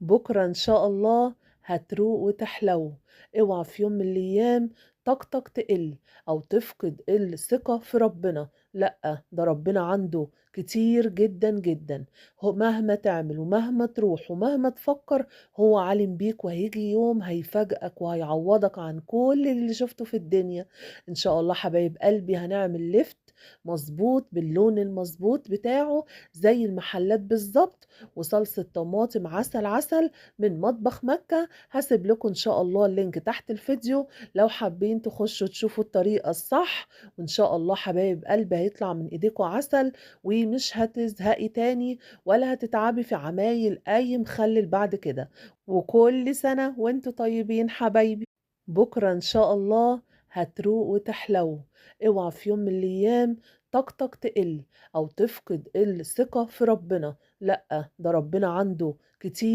بكرة إن شاء الله هتروق وتحلو. اوعى في يوم من الأيام طاقتك تقل أو تفقد الثقة في ربنا. لأ، ده ربنا عنده كتير جدا جدا. هو مهما تعمل ومهما تروح ومهما تفكر هو عالم بيك، وهيجي يوم هيفاجئك وهيعوضك عن كل اللي شفته في الدنيا. إن شاء الله حبايب قلبي هنعمل ليفت مظبوط باللون المظبوط بتاعه زي المحلات بالظبط، وصلصة طماطم عسل عسل من مطبخ مكة. هاسيب لكم إن شاء الله اللينك تحت الفيديو لو حابين تخشوا تشوفوا الطريقة الصح. وإن شاء الله حبايب قلبي هيطلع من إيديكم عسل، ومش هتزهقي تاني ولا هتتعبي في عمايل أي مخلل بعد كده. وكل سنة وانتوا طيبين حبايبي. بكرة إن شاء الله هتروق وتحلو. اوعى في يوم من الأيام طاقتك تقل أو تفقد الثقة في ربنا. لأ، ده ربنا عنده كتير